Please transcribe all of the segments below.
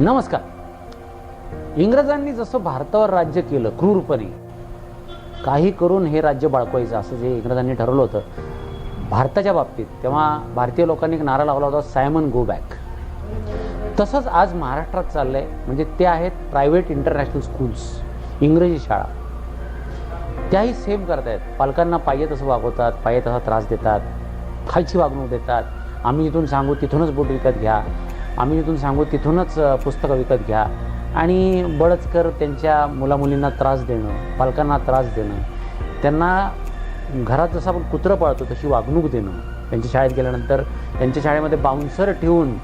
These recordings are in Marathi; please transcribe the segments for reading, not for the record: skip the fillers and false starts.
नमस्कार. इंग्रजांनी जसं भारतावर राज्य केलं क्रूरपणे, काही करून हे राज्य बाळकायचं असं जे इंग्रजांनी ठरवलं होतं भारताच्या बाबतीत, तेव्हा भारतीय लोकांनी एक नारा लावला होता, सायमन गो बॅक. तसंच आज महाराष्ट्रात चाललंय. म्हणजे ते आहेत प्रायव्हेट इंटरनॅशनल स्कूल्स, इंग्रजी शाळा. त्याही सेम करतायत. पालकांना पाहिजे तसं वागवतात, पाहिजे तसा त्रास देतात, खालची वागणूक देतात. आम्ही इथून सांगू तिथूनच बूट विकत घ्या, आम्ही इथून सांगू तिथूनच पुस्तकं विकत घ्या, आणि बळचकर त्यांच्या मुलामुलींना त्रास देणं, पालकांना त्रास देणं, त्यांना घरात जसं आपण कुत्रं पाळतो तशी वागणूक देणं, त्यांच्या शाळेत गेल्यानंतर त्यांच्या शाळेमध्ये बाउन्सर ठेवून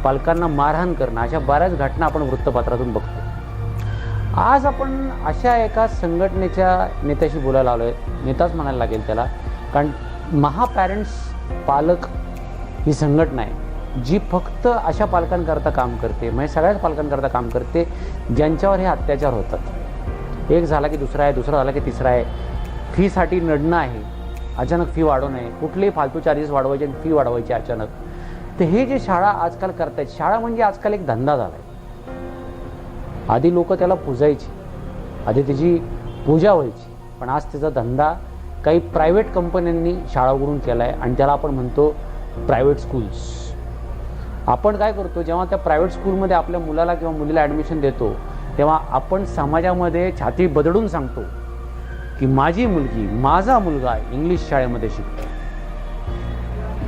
पालकांना मारहाण करणं, अशा बऱ्याच घटना आपण वृत्तपत्रातून बघतो. आज आपण अशा एका संघटनेच्या नेत्याशी बोलायला आलो आहे. नेताच म्हणायला लागेल त्याला, कारण महापॅरेंट्स पालक ही संघटना आहे जी फक्त अशा पालकांकरता काम करते, म्हणजे सगळ्याच पालकांकरता काम करते ज्यांच्यावर हे अत्याचार होतात. एक झाला की दुसरा आहे, दुसरा झाला की तिसरा आहे. फीसाठी नडणं आहे, अचानक फी वाढवू नये, कुठलेही फालतू चार्जेस वाढवायचे आणि फी वाढवायची अचानक. तर हे जे शाळा आजकाल करतायत, शाळा म्हणजे आजकाल एक धंदा झाला आहे. आधी लोक त्याला पूजायची, आधी त्याची पूजा व्हायची, पण आज त्याचा धंदा काही प्रायव्हेट कंपन्यांनी शाळा उघडून केला आहे आणि त्याला आपण म्हणतो प्रायव्हेट स्कूल्स. आपण काय करतो, जेव्हा त्या प्रायव्हेट स्कूलमध्ये आपल्या मुलाला किंवा मुलीला ॲडमिशन देतो, तेव्हा आपण समाजामध्ये छाती बदडून सांगतो की माझी मुलगी, माझा मुलगा इंग्लिश शाळेमध्ये शिकतो.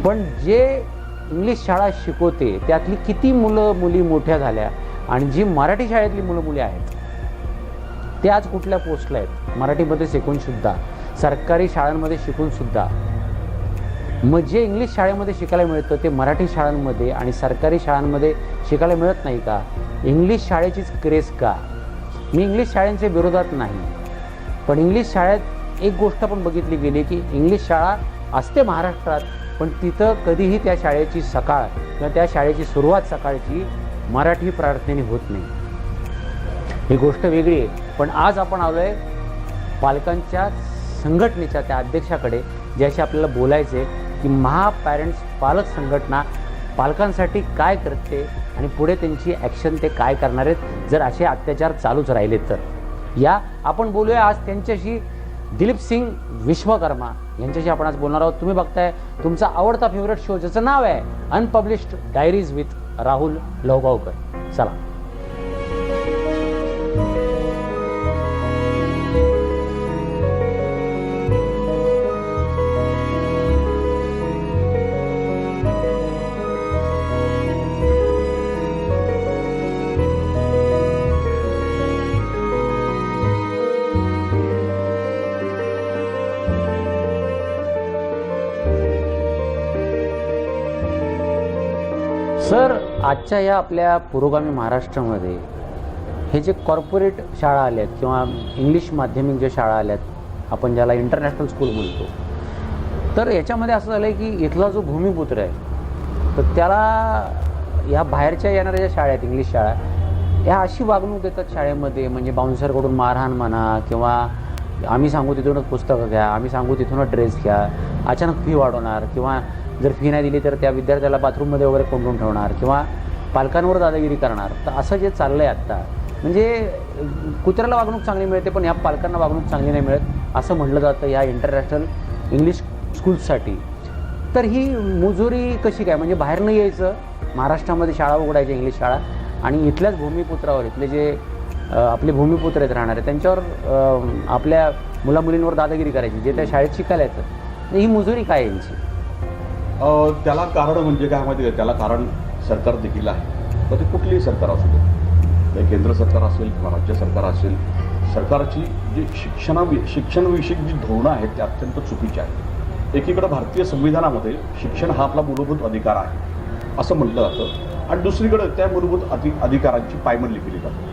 पण जे इंग्लिश शाळा शिकवते त्यातली किती मुलं मुली मोठ्या झाल्या, आणि जी मराठी शाळेतली मुलं मुली आहेत ते आज कुठल्या पोस्टला आहेत, मराठीमध्ये शिकूनसुद्धा, सरकारी शाळांमध्ये शिकूनसुद्धा. मग जे इंग्लिश शाळेमध्ये शिकायला मिळतं ते मराठी शाळांमध्ये आणि सरकारी शाळांमध्ये शिकायला मिळत नाही का? इंग्लिश शाळेचीच क्रेज का? मी इंग्लिश शाळांच्या विरोधात नाही, पण इंग्लिश शाळेत एक गोष्ट पण बघितली गेली की इंग्लिश शाळा असते महाराष्ट्रात, पण तिथं कधीही त्या शाळेची सकाळ किंवा त्या शाळेची सुरुवात सकाळची मराठी प्रार्थनेने होत नाही. ही गोष्ट वेगळी आहे. पण आज आपण आलो आहे पालकांच्या संघटनेच्या त्या अध्यक्षाकडे, ज्याशी आपल्याला बोलायचं आहे की महापॅरेंट्स पालक संघटना पालकांसाठी काय करते आणि पुढे त्यांची ॲक्शन ते काय करणार आहेत जर असे अत्याचार चालूच राहिले तर. या आपण बोलूया आज त्यांच्याशी. दिलीप सिंग विश्वकर्मा यांच्याशी आपण आज बोलणार आहोत. तुम्ही बघताय तुमचा आवडता फेवरेट शो, ज्याचं नाव आहे अनपब्लिश्ड डायरीज विथ राहुल लवगावकर. चला. सर, आजच्या या आपल्या पुरोगामी महाराष्ट्रामध्ये हे जे कॉर्पोरेट शाळा आल्यात किंवा इंग्लिश माध्यमिक ज्या शाळा आल्यात, आपण ज्याला इंटरनॅशनल स्कूल म्हणतो, तर याच्यामध्ये असं झालं आहे की इथला जो भूमिपुत्र आहे तर त्याला या बाहेरच्या येणाऱ्या ज्या शाळा आहेत, इंग्लिश शाळा, ह्या अशी वागणूक देतात शाळेमध्ये, म्हणजे बाउन्सरकडून मारहाण म्हणा, किंवा आम्ही सांगू तिथूनच पुस्तकं घ्या, आम्ही सांगू तिथूनच ड्रेस घ्या, अचानक फी वाढवणार, किंवा जर फी नाही दिली तर त्या विद्यार्थ्याला बाथरूममध्ये वगैरे कोंडून ठेवणार, किंवा पालकांवर दादागिरी करणार. तर असं जे चाललं आहे आत्ता, म्हणजे कुत्र्याला वागणूक चांगली मिळते पण ह्या पालकांना वागणूक चांगली नाही मिळत असं म्हटलं जातं या इंटरनॅशनल इंग्लिश स्कूल्ससाठी. तर ही मुजोरी कशी काय? म्हणजे बाहेर नाही यायचं, महाराष्ट्रामध्ये शाळा उघडायच्या इंग्लिश शाळा, आणि इथल्याच भूमिपुत्रावर, इथले जे आपले भूमिपुत्र आहेत राहणारे, त्यांच्यावर आपल्या मुलामुलींवर दादागिरी करायची, जे त्या शाळेत शिकायला येतं. ही मुजोरी काय यांची? त्याला कारण म्हणजे काय माहिती आहे? त्याला कारण सरकार देखील आहे. तर ते कुठलीही सरकार असू दे, केंद्र सरकार असेल किंवा राज्य सरकार असेल, सरकारची जी शिक्षणविषयक जी धोरणं आहेत ते अत्यंत चुकीची आहेत. एकीकडे भारतीय संविधानामध्ये शिक्षण हा आपला मूलभूत अधिकार आहे असं म्हटलं जातं, आणि दुसरीकडे त्या मूलभूत अधिकारांची पायमल्ली केली जाते.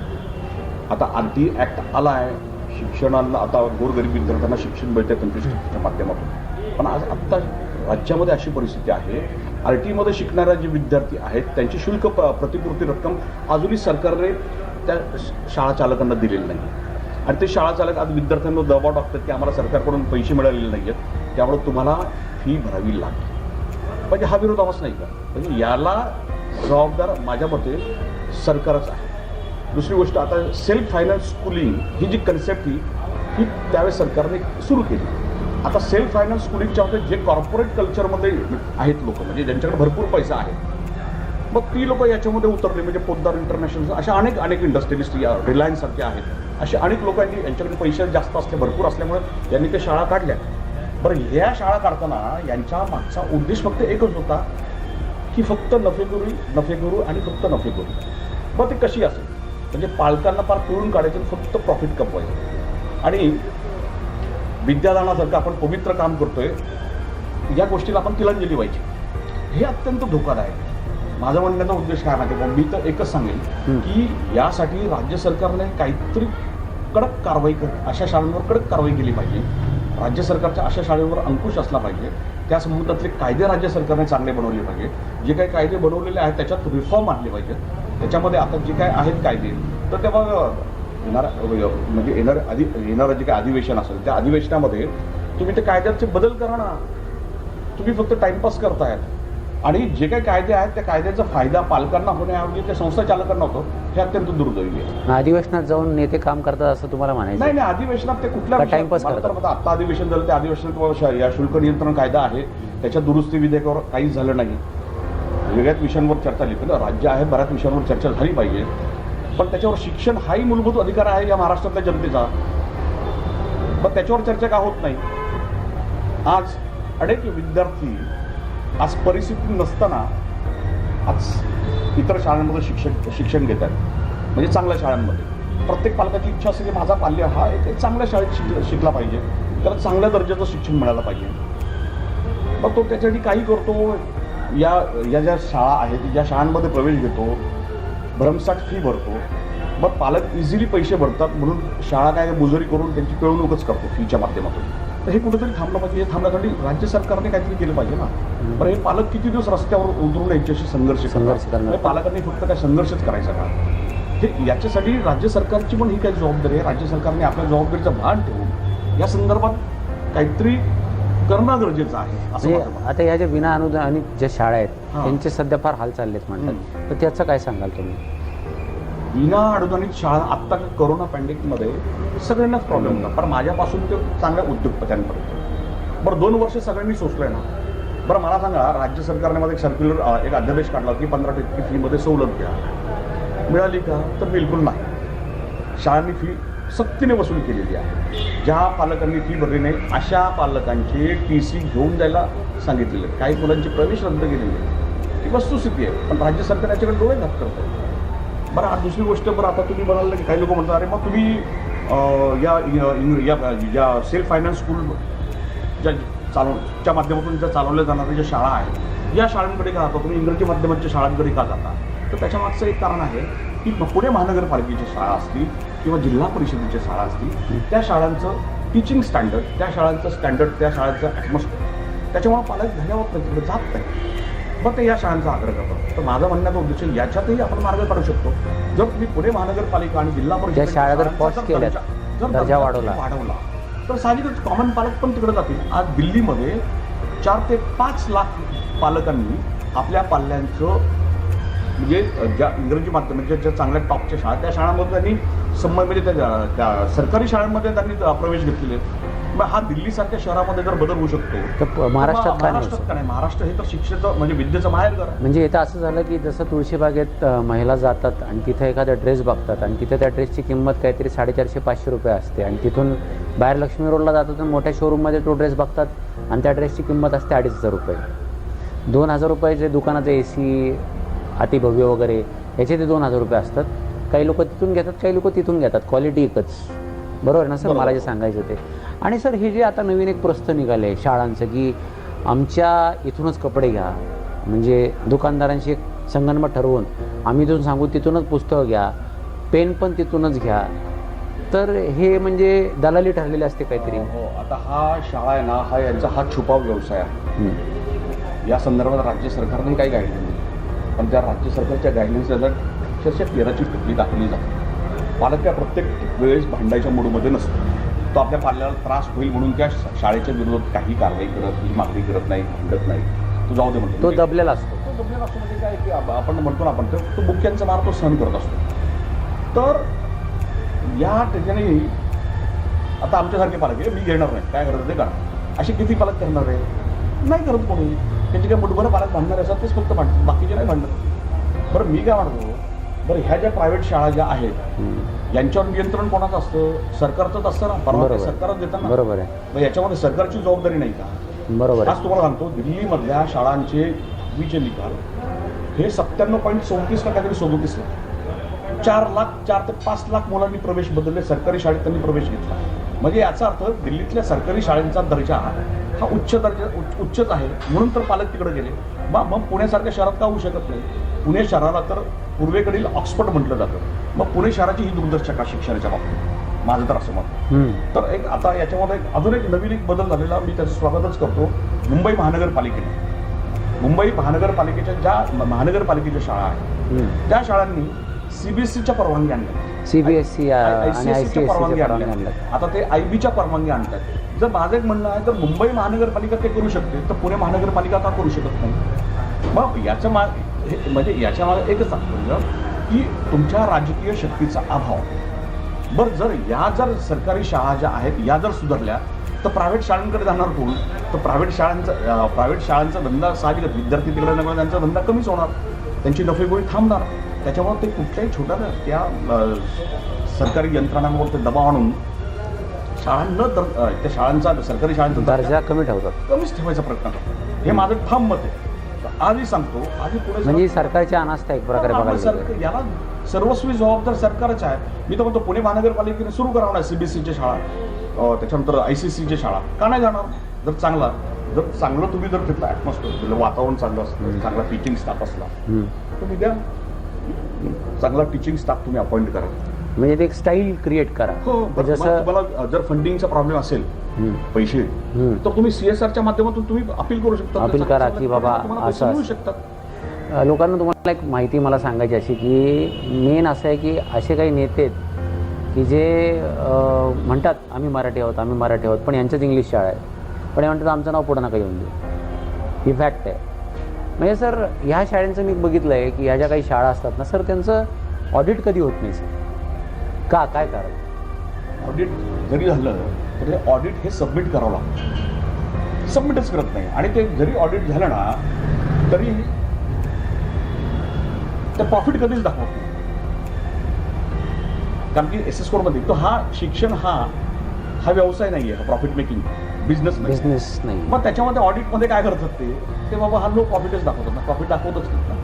आता आरटी ॲक्ट आला आहे, शिक्षणाला आता गोरगरीब विद्यार्थ्यांना शिक्षण मिळते तंत्रशिक्षणाच्या माध्यमातून. पण आज आत्ता राज्यामध्ये अशी परिस्थिती आहे, आरटीमध्ये शिकणाऱ्या जे विद्यार्थी आहेत त्यांची शुल्क प्रतिपूर्ती रक्कम अजूनही सरकारने त्या शाळा चालकांना दिलेली नाही. आणि ते शाळा चालक आज विद्यार्थ्यांवर दबाव टाकतात की आम्हाला सरकारकडून पैसे मिळालेले नाही आहेत, त्यामुळे तुम्हाला फी भरावी लागते. म्हणजे हा विरोधाभास नाही का? म्हणजे याला जबाबदार माझ्या मते सरकारच आहे. दुसरी गोष्ट, आता सेल्फ फायनान्स स्कूलिंग ही जी कन्सेप्ट ही त्यावेळेस सरकारने सुरू केली. आता सेल्फ फायनान्स स्कूलिंगच्या होते जे कॉर्पोरेट कल्चरमध्ये आहेत लोक, म्हणजे ज्यांच्याकडे भरपूर पैसा आहे, मग ती लोक याच्यामध्ये उतरले. म्हणजे पोद्दार इंटरनॅशनल अशा अनेक इंडस्ट्रियलिस्ट या रिलायन्ससारखे आहेत, असे अनेक लोकांनी यांच्याकडे पैसे जास्त भरपूर असल्यामुळे यांनी ते शाळा काढल्या. बरं, ह्या शाळा काढताना यांच्या मागचा उद्देश फक्त एकच होता की फक्त नफेखोरी आणि फक्त नफेखोरी. मग ते कशी असेल, म्हणजे पालकांना फार पिळून काढायचं आणि फक्त प्रॉफिट कमवायचं. आणि विद्यादानासारखं आपण पवित्र काम करतोय, या गोष्टीला आपण तिलांजली व्हायची. हे अत्यंत धोकादायक आहे. माझा म्हणण्याचा उद्देश काय माहिती आहे, मी तर एकच सांगेन की यासाठी राज्य सरकारने काहीतरी कडक कारवाई अशा शाळांवर कडक कारवाई केली पाहिजे. राज्य सरकारच्या अशा शाळेवर अंकुश असला पाहिजे. त्या संबंधातले कायदे राज्य सरकारने चांगले बनवले पाहिजे. जे काही कायदे बनवलेले आहेत त्याच्यात रिफॉर्म आणले पाहिजे. त्याच्यामध्ये आता जे काय आहेत कायदे, तर तेव्हा येणारं जे काही अधिवेशन असेल त्या अधिवेशनामध्ये तुम्ही ते कायद्याचे बदल करा ना. तुम्ही फक्त टाइमपास करतायत. आणि जे काही कायदे आहेत त्या कायद्याचा फायदा पालकांना होण्याऐवजी त्या संस्था चालकांना होतो, हे अत्यंत दुर्दैवी आहे. अधिवेशनात जाऊन नेते काम करतात असं तुम्हाला म्हणायचं? नाही, अधिवेशनात ते कुठल्या टाइमपास करतात. आता अधिवेशन झालं, त्या अधिवेशनात या शुल्क नियंत्रण कायदा आहे, त्याच्या दुरुस्ती विधेयकावर काहीच झालं नाही. वेगळ्याच विषयांवर चर्चा झाली, पण राज्य आहे, बऱ्याच विषयांवर चर्चा झाली पाहिजे. पण त्याच्यावर शिक्षण हाही मूलभूत अधिकार आहे या महाराष्ट्रातल्या जनतेचा. पण त्याच्यावर चर्चा का होत नाही? आज अनेक विद्यार्थी आज परिस्थिती नसताना आज इतर शाळांमध्ये शिक्षण घेतात, म्हणजे चांगल्या शाळांमध्ये. प्रत्येक पालकाची इच्छा असते की माझा पाल्य हा एक चांगल्या शाळेत शिकला पाहिजे, त्याला चांगल्या दर्जाचं शिक्षण मिळालं पाहिजे. मग तो त्याच्यासाठी काही करतो. या ज्या शाळा आहेत, ज्या शाळांमध्ये प्रवेश घेतो, भरमसाठ फी भरतो. मग पालक इझिली पैसे भरतात म्हणून शाळा काय मुजोरी करून त्यांची पिळवणूकच करतो फीच्या माध्यमातून. तर हे कुठेतरी थांबलं पाहिजे. हे थांबण्यासाठी राज्य सरकारने काहीतरी केलं पाहिजे ना. बरं, हे पालक किती दिवस रस्त्यावर उतरून यांच्याशी संघर्ष करणार? पालकांनी फक्त काय संघर्षच करायचा का? हे याच्यासाठी राज्य सरकारची पण ही काही जबाबदारी आहे. राज्य सरकारने आपल्या जबाबदारीचं भान ठेवून या संदर्भात काहीतरी करणं गरजेचं आहे असं माझं मत. आता या ज्या विना अनुदानित ज्या शाळा आहेत त्यांचे सध्या फार हाल चाललेत म्हणतात, तर त्याचं काय सांगाल तुम्ही? विना अनुदानित शाळा आत्ता कोरोना पॅन्डेमिकमध्ये सगळ्यांनाच प्रॉब्लेम होता, पण माझ्यापासून ते चांगल्या उद्योगपत्यांपर्यंत. बरं, 2 वर्ष सगळ्यांनी सोसलंय ना. बरं, मला सांगा, राज्य सरकारने मध्ये एक सर्क्युलर एक अध्यादेश काढला की 15% फीमध्ये सवलत घ्या. मिळाली का? तर बिलकुल नाही. शाळांनी फी सक्तीने वसूल केलेली आहे. ज्या पालकांनी फी भरली नाही अशा पालकांचे TC घेऊन जायला सांगितलेले. काही मुलांची प्रवेश रद्द केलेली आहे. ही वस्तुस्थिती आहे, पण राज्य सरकार याच्याकडे डोळे घात करत आहे. बरं, आज दुसरी गोष्ट, बरं आता तुम्ही म्हणाल की काही लोक म्हणतात अरे मग तुम्ही या सेल्फ फायनान्स स्कूल च्या माध्यमातून ज्या चालवल्या जाणाऱ्या ज्या शाळा आहेत या शाळांकडे का जाता तुम्ही? इंग्रजी माध्यमांच्या शाळांकडे का जाता? तर त्याच्यामागचं एक कारण आहे की पुणे महानगरपालिकेच्या शाळा असतील किंवा जिल्हा परिषदेच्या शाळा असतील, त्या शाळांचं टीचिंग स्टँडर्ड, त्या शाळांचं स्टँडर्ड, त्या शाळांचं ॲटमॉस्फिअर, त्याच्यामुळे पालक धन्यवाद तिकडे जात नाही. मग ते या शाळांचा आग्रह करतात. तर माझा म्हणण्याचा उद्देश याच्यातही आपण मार्ग काढू शकतो. जर तुम्ही पुणे महानगरपालिका आणि जिल्हा परिषद शाळा जर दर्जा वाढवला तर साहजिकच कॉमन पालक पण तिकडे जातील. आज दिल्लीमध्ये 4 ते 5 लाख पालकांनी आपल्या पाल्यांचं म्हणजे ज्या इंग्रजी माध्यमाच्या ज्या चांगल्या टॉपच्या शाळा त्या शाळांमध्ये त्यांनी म्हणजे त्या सरकारी शाळांमध्ये त्यांनी प्रवेश घेतलेले आहेत. मग हा दिल्लीसारख्या शहरामध्ये जर बदल होऊ शकतो तर महाराष्ट्रात का नाही? महाराष्ट्र हे तर शिक्षेचं म्हणजे विद्येचं माहेरघर आहे. म्हणजे इथं असं झालं की जसं तुळशीबागेत महिला जातात आणि तिथं एखादा ड्रेस बघतात आणि तिथं त्या ड्रेसची किंमत काहीतरी 450-500 रुपये असते आणि तिथून बाहेर लक्ष्मी रोडला जातात आणि मोठ्या शोरूममध्ये तो ड्रेस बघतात आणि त्या ड्रेसची किंमत असते 2,500 रुपये. 2,000 रुपयाचे दुकानाचं AC अतिभव्य वगैरे याचे ते 2,000 रुपये असतात. काही लोक तिथून घेतात, काही लोक तिथून घेतात. क्वालिटी एकच. बरोबर ना सर? मला जे सांगायचं ते. आणि सर, हे जे आता नवीन एक प्रस्थ निघालं आहे शाळांचं की आमच्या इथूनच कपडे घ्या, म्हणजे दुकानदारांशी एक संगनमत ठरवून आम्ही इथून सांगू तिथूनच पुस्तकं घ्या, पेन पण तिथूनच घ्या, तर हे म्हणजे दलाली ठरलेली असते काहीतरी. हो, आता हा शाळा आहे ना, हा यांचा हा छुपा व्यवसाय आहे. या संदर्भात राज्य सरकारने काही गाईडलाईन दिली, पण त्या राज्य सरकारच्या गाईडलाईन्सला अक्षरशः 13ची टिप्पणी दाखवली जाते. पालक त्या प्रत्येक वेळेस भांडायच्या मूडमध्ये नसतो. तो आपल्या पाल्याला त्रास होईल म्हणून त्या शाळेच्या विरोधात काही कारवाई करत, ही मागणी करत नाही, भांडत नाही. तो जाऊ दे म्हणतो तो दबलेला असतो. तो दबलेला असतो म्हणजे काय की आपण म्हणतो ना आपण तो मुख्यांचा मार तो सहन करत असतो. तर या ठिकाणी आता आमच्यासारखे पालक आहे, मी घेणार नाही, काय करत ते करा, असे किती पालक करणार आहे? नाही करत कोणी. त्यांचे काय मुठभर पालक भांडणारे असतात तेच फक्त भांडतात, बाकीचे नाही भांडत. बरं मी काय म्हणतो, बरं ह्या ज्या प्रायव्हेट शाळा ज्या आहेत यांच्यावर नियंत्रण कोणाचं असतं? सरकारचंच असतं ना, परवानगी सरकारच देतं ना. बरोबर आहे. मग याच्यामध्ये सरकारची जबाबदारी नाही का? बरोबर आज तुम्हाला सांगतो, दिल्लीमधल्या शाळांचे 10वीचे निकाल हे 97.34 काहीतरी 37 लाख, 4 ते 5 लाख मुलांनी प्रवेश बदलले, सरकारी शाळेत त्यांनी प्रवेश घेतला. म्हणजे याचा अर्थ दिल्लीतल्या सरकारी शाळांचा दर्जा हा उच्चच आहे, म्हणून तर पालक तिकडे गेले. मग पुण्यासारख्या शहरात का होऊ शकत नाही? पुणे शहराला तर पूर्वेकडील ऑक्सफर्ड म्हटलं जातं. मग पुणे शहराची ही दुर्दशा का शिक्षणाच्या बाबतीत? माझं तर असं मत. तर एक आता याच्यामध्ये अजून एक नवीन एक बदल झालेला, मी त्याचं स्वागतच करतो. मुंबई महानगरपालिकेच्या ज्या महानगरपालिकेच्या शाळा आहेत त्या शाळांनी सीबीएसईच्या परवानगी आणल्या, CBSE आणि ICSE परवानगी आणल्या. आता ते IB परवानगी आणतात. जर माझं एक म्हणणं आहे, तर मुंबई महानगरपालिका ते करू शकते, तर पुणे महानगरपालिका का करू शकत नाही? मग याच्या मागे एकच तात्पर्य की तुमच्या राजकीय शक्तीचा अभाव. बरं, जर सरकारी शाळा ज्या आहेत या जर सुधारल्या तर प्रायव्हेट शाळांकडे जाणार कोण? तर प्रायव्हेट शाळांचा धंदा साहजिकच, विद्यार्थी तिकडे नगर त्यांचा धंदा कमीच होणार, त्यांची नफेखोरी थांबणार. त्याच्यामुळे ते कुठल्याही छोट्या त्या सरकारी यंत्रणांवर ते दबाव आणून त्या शाळांचा सरकारी शाळांचा दर्जा कमीच ठेवायचा प्रयत्न करतात. हे माझं ठाम मत आहे. आधी सांगतो, आधी पुढे म्हणजे सरकारची अनास्था एक प्रकारे बघायला याला सर्वस्वी जबाबदार सरकारच आहे. मी तर म्हणतो पुणे महानगरपालिकेने सुरू करावं ना CBSEच्या शाळा, त्याच्यानंतर ICSEच्या शाळा का नाही जाणार? जर चांगलं तुम्ही जर तिथलं ॲटमॉस्फिअर, वातावरण चांगलं असलं, चांगला टीचिंग स्टाफ असला, तुम्ही द्या चांगला टीचिंग स्टाफ, तुम्ही अपॉइंट करा. म्हणजे ते एक स्टाईल क्रिएट करा. जसं तुम्हाला जर फंडिंगचा प्रॉब्लेम असेल, पैसे, तर तुम्ही CSRच्या माध्यमातून तुम्ही अपील करू शकता, अपील करा की बाबा असं मिळू शकतात. लोकांना तुम्हाला एक माहिती मला सांगायची अशी की मेन असं आहे की असे काही नेते आहेत की जे म्हणतात आम्ही मराठी आहोत, पण यांच्याच इंग्लिश शाळा आहे, पण हे म्हणतात आमचं नाव पुढं नका येऊन देऊ. ही फॅक्ट आहे. म्हणजे सर ह्या शाळांचं मी बघितलं आहे की ह्या ज्या काही शाळा असतात ना सर, त्यांचं ऑडिट कधी होत नाही सर. का? काय कारण? ऑडिट जरी झालं तर हे ऑडिट हे सबमिट करावं लागतं, सबमिटच करत नाही. आणि ते जरी ऑडिट झालं ना तरी ते प्रॉफिट कधीच दाखवत नाही. कारण की SS कोडमध्ये तो शिक्षण हा व्यवसाय नाही आहे, प्रॉफिट मेकिंग बिझनेस नाही. मग त्याच्यामध्ये ऑडिटमध्ये काय करतात ते बाबा हा लो प्रॉफिटच दाखवतात ना, प्रॉफिट दाखवतच नाही ना.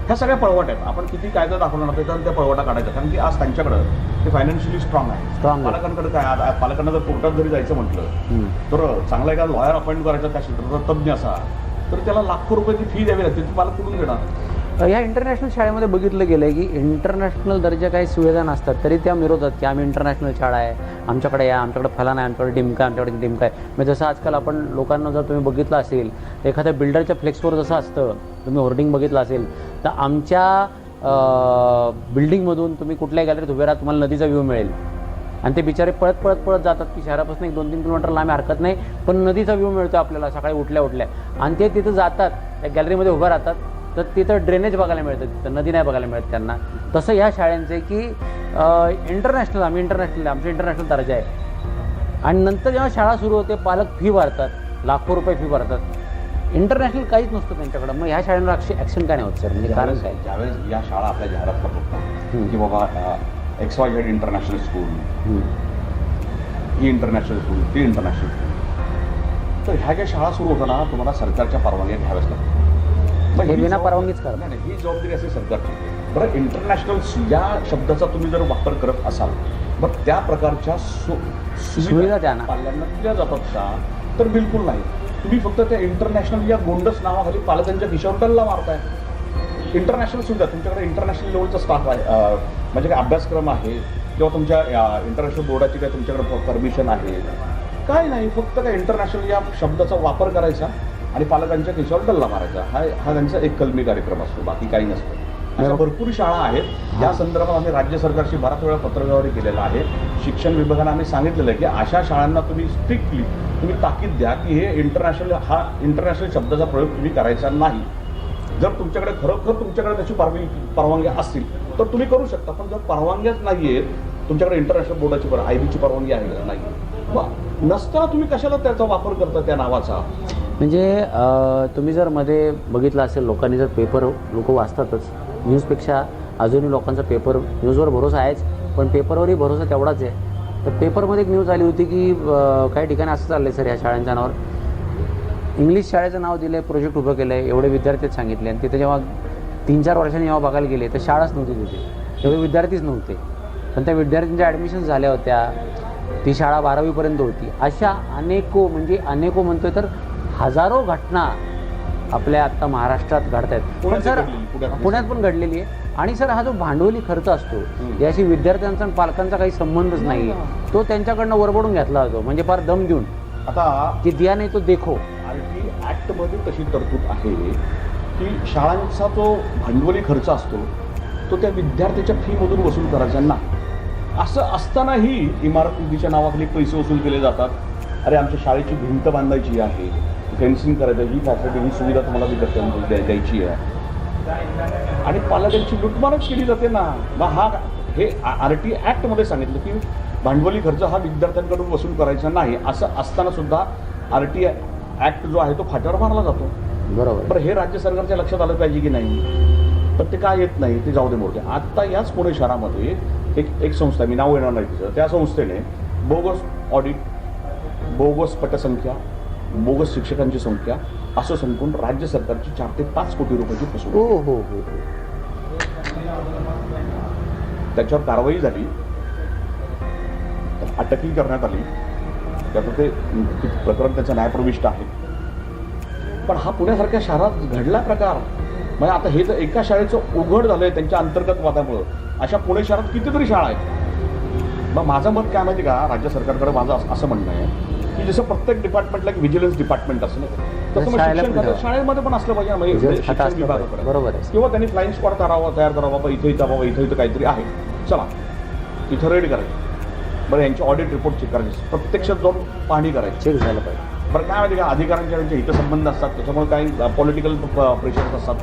ह्या सगळ्या पळवाट आहेत. आपण किती कायदा दाखवला ना त्याच्यानं त्या पळवाटा काढायचा. कारण की आज त्यांच्याकडं ते फायनान्शियली स्ट्रॉंग आहे. पालकांकडे काय, पालकांना जर कोर्टात जरी जायचं म्हटलं तर चांगला एका लॉयर अपॉइंट करायचा, त्या क्षेत्राचा तज्ज्ञ असा, तर त्याला लाखो रुपयाची फी द्यावी लागते. ती पालक कुठून देणार? ह्या इंटरनॅशनल शाळेमध्ये बघितलं गेलं आहे की इंटरनॅशनल दर्जा काही सुविधा नसतात तरी त्या विरोधात की आम्ही इंटरनॅशनल शाळा आहे, आमच्याकडे या, आमच्याकडे फलाना आहे, आमच्याकडे डिमका, आमच्याकडे डिमका आहे. म्हणजे जसं आजकाल आपण लोकांना जर तुम्ही बघितलं असेल, एखाद्या बिल्डरच्या फ्लेक्सवर जसं असतं, तुम्ही होर्डिंग बघितलं असेल, तर आमच्या बिल्डिंगमधून तुम्ही कुठल्याही गॅलरीत उभे राहा, तुम्हाला नदीचा व्ह्यू मिळेल. आणि ते बिचारे पळत जातात की शहरापासून 1-2-3 किलोमीटर लांब हरकत नाही, पण नदीचा व्ह्यू मिळतो आपल्याला सकाळी उठल्या. आणि ते तिथं जातात, त्या गॅलरीमध्ये उभं राहतात, तर तिथं ड्रेनेज बघायला मिळतं, तिथं नदी नाही बघायला मिळत त्यांना. तसं ह्या शाळांचे की इंटरनॅशनल, आमचं इंटरनॅशनल दर्जा आहे. आणि नंतर जेव्हा शाळा सुरू होते पालक फी भरतात, लाखो रुपये फी भरतात, इंटरनॅशनल काहीच नसतं त्यांच्याकडं. मग ह्या शाळांवर ॲक्शन काय नाही होत सर? म्हणजे कारण काय? ज्यावेळेस या शाळा आपल्या जाहिरात करतात की बाबा XYZ इंटरनॅशनल स्कूल, ही इंटरनॅशनल स्कूल, ती इंटरनॅशनल स्कूल, तर ह्या ज्या शाळा सुरू होताना तुम्हाला सरकारच्या परवानग्या घ्याव्याच लागतात. हे बिना परवानगीच करा. नाही, ही जबाबदारी असेल सरकारची. बरं, इंटरनॅशनल या शब्दाचा तुम्ही जर वापर करत असाल, मग त्या प्रकारच्या सुविधा त्यांना पाल्यांना दिल्या जातात का? तर बिलकुल नाही. तुम्ही फक्त त्या इंटरनॅशनल या गोंडस नावाखाली पालकांच्या खिशावर टल्ला मारताय. इंटरनॅशनल सुविधा तुमच्याकडे इंटरनॅशनल लेवलचा स्टाफ आहे, म्हणजे काय अभ्यासक्रम आहे किंवा तुमच्या इंटरनॅशनल बोर्डाची काय तुमच्याकडे परमिशन आहे? काय नाही, फक्त काय इंटरनॅशनल या शब्दाचा वापर करायचा आणि पालकांच्या खिशावर डल्ला मारायचा. हा त्यांचा एक कलमी कार्यक्रम असतो, बाकी काही नसतं. अशा भरपूर शाळा आहेत. या संदर्भात आम्ही राज्य सरकारशी बराच वेळा पत्रव्यवहार केलेला आहे. शिक्षण विभागाने आम्ही सांगितलेलं आहे की अशा शाळांना तुम्ही स्ट्रिक्टली तुम्ही ताकीद द्या की हे इंटरनॅशनल शब्दाचा प्रयोग तुम्ही करायचा नाही. जर तुमच्याकडे खरोखर तुमच्याकडे त्याची परवानगी असतील तर तुम्ही करू शकता, पण जर परवानग्याच नाही आहेत तुमच्याकडे इंटरनॅशनल बोर्डाची IBची परवानगी आहे का नाही, मग नसताना तुम्ही कशाला त्याचा वापर करता त्या नावाचा. म्हणजे तुम्ही जर मध्ये बघितलं असेल, लोकांनी जर पेपर लोक वाचतातच, न्यूजपेक्षा अजूनही लोकांचा पेपर न्यूजवर भरोसा आहेच, पण पेपरवरही भरोसा तेवढाच आहे. तर पेपरमध्ये एक न्यूज आली होती की काही ठिकाणी असं चाललं आहे सर, ह्या शाळांच्या नावावर इंग्लिश शाळेचं नाव दिलं आहे, प्रोजेक्ट उभं केलं आहे, एवढे विद्यार्थीच सांगितले, आणि तिथे जेव्हा 3-4 वर्षांनी जेव्हा बघायला गेले तर शाळाच नव्हती तिथे, तेवढे विद्यार्थीच नव्हते. पण त्या विद्यार्थ्यांच्या ॲडमिशन झाल्या होत्या, ती शाळा 12वीपर्यंत होती. अशा अनेको म्हणतोय तर हजारो घटना आपल्या आत्ता महाराष्ट्रात घडत आहेत. पण सर पुण्यात पण घडलेली आहे. आणि सर हा जो भांडवली खर्च असतो, याशी विद्यार्थ्यांचा आणि पालकांचा काही संबंधच नाही, तो त्यांच्याकडनं वरबडून घेतला जातो, म्हणजे फार दम देऊन. आता की दिया नाही तो देखो. RT ॲक्टमध्ये तशी तरतूद आहे की शाळांचा जो भांडवली खर्च असतो तो त्या विद्यार्थ्याच्या फीमधून वसूल करायचा नाही. असं असतानाही इमारत निधीच्या नावाखाली पैसे वसूल केले जातात. अरे आमच्या शाळेची भिंत बांधायची आहे, फेन्सिंग करायचं, ही फॅसिलिटी, ही सुविधा तुम्हाला विद्यार्थ्यांना द्यायची आहे, आणि पालकांची लुटमारच केली जाते ना. मग हे RT ॲक्टमध्ये सांगितलं की भांडवली खर्च हा विद्यार्थ्यांकडून वसूल करायचा नाही. असं असताना सुद्धा RT ॲक्ट जो आहे तो फाट्यावर मारला जातो. बरोबर. बरं, हे राज्य सरकारच्या लक्षात आलं पाहिजे की नाही, पण ते काय येत नाही, ते जाऊ दे मोठे. आत्ता याच पुणे शहरामध्ये एक संस्था, मी नाव येणार नाही तिचं, त्या संस्थेने बोगस ऑडिट, बोगस पटसंख्या, बोगस शिक्षकांची संख्या असं संपून राज्य सरकारची 4 ते 5 कोटी रुपयाची फसवणूक. हो. त्याच्यावर कारवाई झाली, अटकही करण्यात आली. त्याचं ते प्रकरण त्याचं न्यायप्रविष्ट आहे. पण हा पुण्यासारख्या शहरात घडला प्रकार, म्हणजे आता हे जर एका शाळेचं उघड झालंय त्यांच्या अंतर्गत वादामुळं, अशा पुणे शहरात कितीतरी शाळा आहेत. मग माझं मत काय माहिती का, राज्य सरकारकडे माझं असं म्हणणं आहे की जसं प्रत्येक डिपार्टमेंटला की व्हिजिलन्स डिपार्टमेंट असं ना, तसं मग शिक्षण शाळेमध्ये पण असलं पाहिजे. म्हणजे शिक्षण विभागाकडे बरोबर आहे. किंवा त्यांनी फ्लाईंग स्क्वॉड तयार करावा, बाबा इथं काहीतरी आहे, चला तिथं रेडी करायचं. बरं, यांचे ऑडिट रिपोर्ट चेक करायचे, प्रत्यक्षात जाऊन पाहणी करायची, चेक झालं पाहिजे. बरं काय माहिती का, अधिकाऱ्यांच्या त्यांचे हितसंबंध असतात, त्याच्यामुळे काही पॉलिटिकल प्रेशर्स असतात.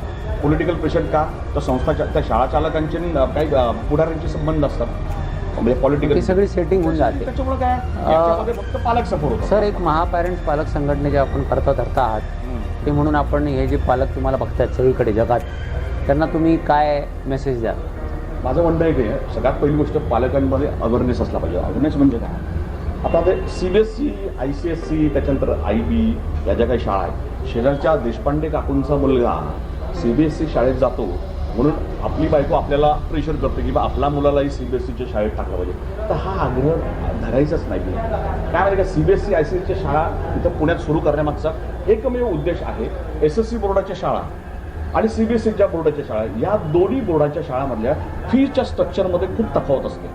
पॉलिटिकल प्रेशर का, तर संस्थाच्या त्या शाळा चालकांचे काही पुढाऱ्यांचे संबंध असतात, म्हणजे पॉलिटिकल सगळी सेटिंग होऊन जाते. त्याच्यामुळे काय याच्यामध्ये फक्त पालक सपोर्ट होतो. सर, एक महापॅरेंट्स पालक संघटनेचे आपण धरता आहात, ते म्हणून आपण हे जे पालक तुम्हाला बघतात सगळीकडे जगात, त्यांना तुम्ही काय मेसेज द्या? माझं म्हणणं आहे की सगळ्यात पहिली गोष्ट पालकांमध्ये अवेअरनेस असला पाहिजे. अवेअरनेस म्हणजे काय, आता ते CBSE, ICSE, त्याच्यानंतर IB या ज्या काही शाळा आहेत, शेजारच्या देशपांडे काकूंचा मुलगा CBSE शाळेत जातो म्हणून आपली बायको आपल्याला प्रेशर करते की बा आपल्या मुलालाही CBSEच्या शाळेत टाकलं पाहिजे, तर हा आग्रह धरायचाच नाही. काय म्हणजे का, CBSE, ICSEच्या शाळा इथं पुण्यात सुरू करण्यामागचा एकमेव उद्देश आहे SSC बोर्डाच्या शाळा आणि CBSEच्या बोर्डाच्या शाळा, या दोन्ही बोर्डाच्या शाळांमधल्या फीच्या स्ट्रक्चरमध्ये खूप तफावत असते.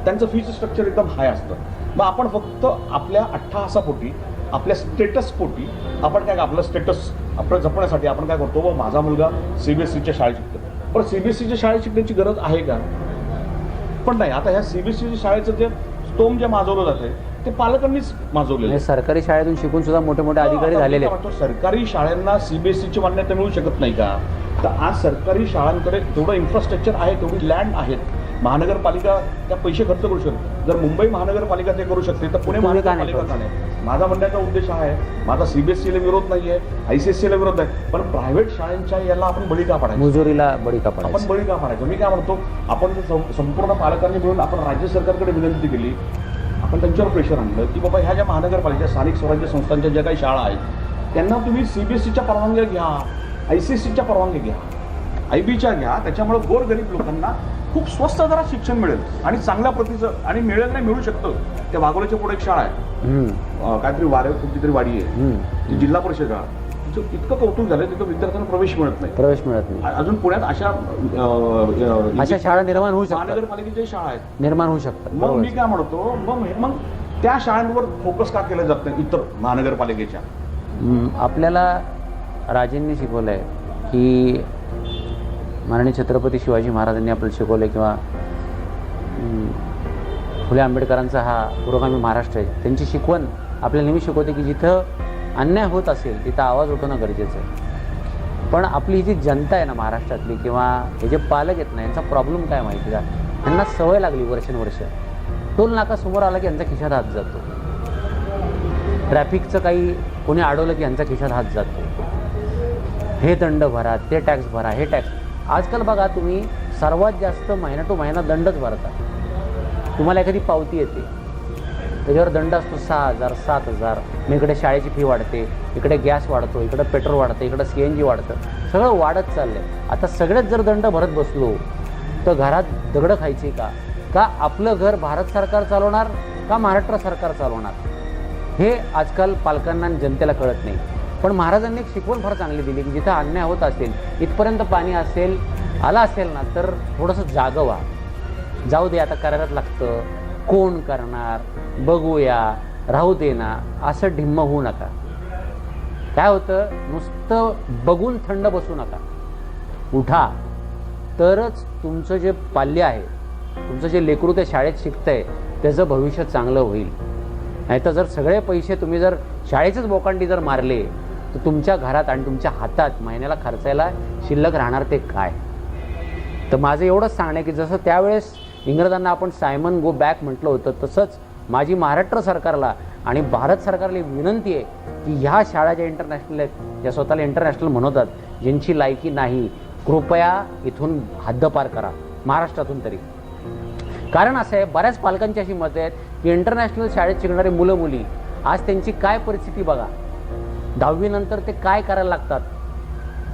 त्यांचं फीचं स्ट्रक्चर एकदम हाय असतं. मग आपण फक्त आपल्या अट्टहासापोटी, आपल्या स्टेटसपोटी आपण काय, आपलं स्टेटस आपलं जपण्यासाठी आपण काय करतो, व माझा मुलगा CBSEच्या शाळेत शिकतो. पण CBSEच्या शाळेत शिकण्याची गरज आहे का? पण नाही. आता ह्या CBSEच्या शाळेचं जे स्तोम जे माजवलं जाते ते पालकांनीच माजवलेलं. सरकारी शाळेतून शिकून सुद्धा मोठे मोठे अधिकारी झालेले आहेत. सरकारी शाळांना CBSEची मान्यता मिळू शकत नाही का? तर आज सरकारी शाळांकडे तेवढं इन्फ्रास्ट्रक्चर आहे, तेवढी लँड आहेत. महानगरपालिका त्या पैसे खर्च करू शकते. जर मुंबई महानगरपालिका ते करू शकते तर पुणे महानगरपालिका का नाही? माझा म्हणण्याचा उद्देश आहे, माझा CBSEला विरोध नाही आहे, ICSEला विरोध आहे, पण प्रायव्हेट शाळांच्या याला आपण बळी का पडायचं? मुजोरीला बळी का पडायचं? आपण बळी का पडायचं? मी काय म्हणतो, आपण संपूर्ण पालकांनी मिळून आपण राज्य सरकारकडे विनंती केली, आपण त्यांच्यावर प्रेशर आणलं की बाबा ह्या ज्या महानगरपालिका स्थानिक स्वराज्य संस्थांच्या ज्या काही शाळा आहेत त्यांना तुम्ही CBSEच्या परवानग्या घ्या, ICSEच्या परवानग्या घ्या, IBच्या घ्या. त्याच्यामुळे गोरगरीब लोकांना खूप स्वस्त दरात शिक्षण मिळेल आणि चांगल्या प्रतीचं, आणि मिळेल नाही मिळू शकतं. त्या वाघोलीच्या पुढे एक शाळा आहे, काहीतरी कुठली तरी वाडी आहे, ती जिल्हा परिषद शाळा, तिचं इतकं कौतुक झालं, तिथं विद्यार्थ्यांना प्रवेश मिळत नाही. अजून पुण्यात अशा शाळा निर्माण होऊ शकतात, महानगरपालिकेच्या शाळा आहेत, निर्माण होऊ शकतात. मग मी काय म्हणतो, मग त्या शाळांवर फोकस का केलं जात नाही इतर माननीय छत्रपती शिवाजी महाराजांनी आपल्याला शिकवले किंवा फुले आंबेडकरांचा हा पुरोगामी महाराष्ट्र आहे, त्यांची शिकवण आपल्याला नेहमी शिकवते की जिथं अन्याय होत असेल तिथं आवाज उठवणं गरजेचं आहे. पण आपली जी जनता आहे ना महाराष्ट्रातली किंवा हे जे पालक आहेत ना, यांचा प्रॉब्लेम काय माहिती का, त्यांना सवय लागली वर्षानुवर्ष, टोल नाका समोर आला की यांचा खिशात हात जातो, ट्रॅफिकचं काही कोणी अडवलं की यांचा खिशात हात जातो, हे दंड भरा, ते टॅक्स भरा, हे टॅक्स. आजकाल बघा तुम्ही सर्वात जास्त महिना टू महिना दंडच भरता. तुम्हाला एखादी पावती येते त्याच्यावर दंड असतो 6,000 7,000. मग इकडे शाळेची फी वाढते, इकडे गॅस वाढतो, इकडे पेट्रोल वाढतं, इकडे CNG वाढतं, सगळं वाढत चाललं आहे. आता सगळेच जर दंड भरत बसलो तर घरात दगडं खायची का आपलं घर भारत सरकार चालवणार का महाराष्ट्र सरकार चालवणार, हे आजकाल पालकांना आणि जनतेला कळत नाही. पण महाराजांनी एक शिकवण फार चांगली दिली की जिथं अन्याय होत असेल, इथपर्यंत पाणी आला असेल ना, तर थोडंसं जागं व्हा, जाऊ दे आता करायलाच लागतं, कोण करणार, बघूया, राहू दे ना, असं ढिम्म होऊ नका. काय होतं, नुसतं बघून थंड बसू नका, उठा, तरच तुमचं जे पाल्य आहे, तुमचं जे लेकरू त्या शाळेत शिकतंय त्याचं भविष्य चांगलं होईल. नाहीतर जर सगळे पैसे तुम्ही जर शाळेचेच बोकांडी जर मारले तर तुमच्या घरात आणि तुमच्या हातात महिन्याला खर्चायला शिल्लक राहणार ते काय. तर माझं एवढंच सांगणं आहे की जसं त्यावेळेस इंग्रजांना आपण सायमन गो बॅक म्हटलं होतं, तसंच माझी महाराष्ट्र सरकारला आणि भारत सरकारला विनंती आहे की ह्या शाळा ज्या इंटरनॅशनल आहेत, ज्या स्वतःला इंटरनॅशनल म्हणवतात, ज्यांची लायकी नाही, कृपया इथून हद्दपार करा, महाराष्ट्रातून तरी. कारण असं आहे, बऱ्याच पालकांची अशी मतं आहेत की इंटरनॅशनल शाळेत शिकणारे मुलं मुली आज त्यांची काय परिस्थिती बघा, 10वी नंतर ते काय करायला लागतात.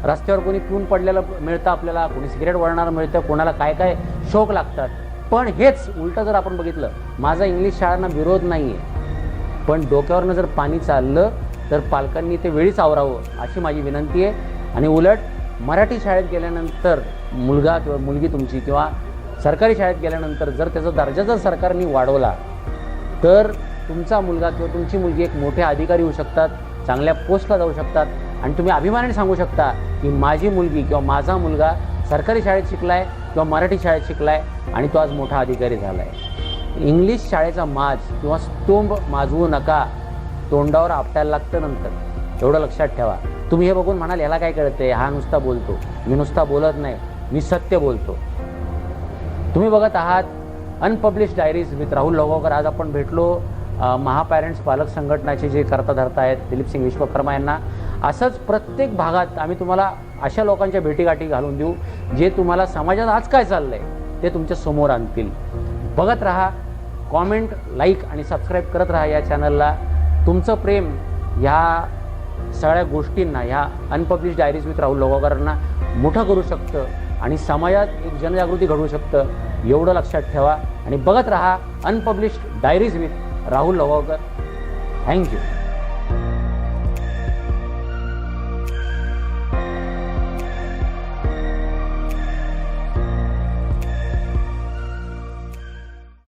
रस्त्यावर कोणी पिऊन पडलेलं मिळतं आपल्याला, कोणी सिगरेट वळणारं मिळतं, कोणाला काय काय शौक लागतात. पण हेच उलटं जर आपण बघितलं, माझा इंग्लिश शाळांना विरोध नाही आहे, पण डोक्यावरनं जर पाणी चाललं तर पालकांनी ते वेळीच आवरावं अशी माझी विनंती आहे. आणि उलट मराठी शाळेत गेल्यानंतर मुलगा किंवा मुलगी तुमची किंवा सरकारी शाळेत गेल्यानंतर जर त्याचा दर्जा जर सरकारने वाढवला तर तुमचा मुलगा किंवा तुमची मुलगी एक मोठे अधिकारी होऊ शकतात, चांगल्या पोस्टला जाऊ शकतात आणि तुम्ही अभिमानाने सांगू शकता की माझी मुलगी किंवा माझा मुलगा सरकारी शाळेत शिकलाय किंवा मराठी शाळेत शिकलाय आणि तो आज मोठा अधिकारी झालाय. इंग्लिश शाळेचा माज किंवा स्तोंब माजवू नका, तोंडावर आपटायला लागतं नंतर, एवढं लक्षात ठेवा. तुम्ही हे बघून म्हणाल याला काय कळतंय, हा नुसता बोलतो. मी नुसता बोलत नाही, मी सत्य बोलतो. तुम्ही बघत आहात अनपब्लिश डायरीज विथ राहुल लोगावकर. आज आपण भेटलो महापॅरेंट्स पालक संघटनाचे जे करता धरता आहेत दिलीप सिंग विश्वकर्मा यांना. असंच प्रत्येक भागात आम्ही तुम्हाला अशा लोकांच्या भेटीगाठी घालून देऊ जे तुम्हाला समाजात आज काय चाललंय ते तुमच्या समोर आणतील. बघत राहा, कॉमेंट, लाईक आणि सबस्क्राईब करत राहा या चॅनलला. तुमचं प्रेम ह्या सगळ्या गोष्टींना, ह्या अनपब्लिश डायरीज विथ राहुल लोगावकरांना मोठं करू शकतं आणि समाजात एक जनजागृती घडवू शकतं, एवढं लक्षात ठेवा. आणि बघत राहा unpublished diaries with Rahul Logavkar. Thank you.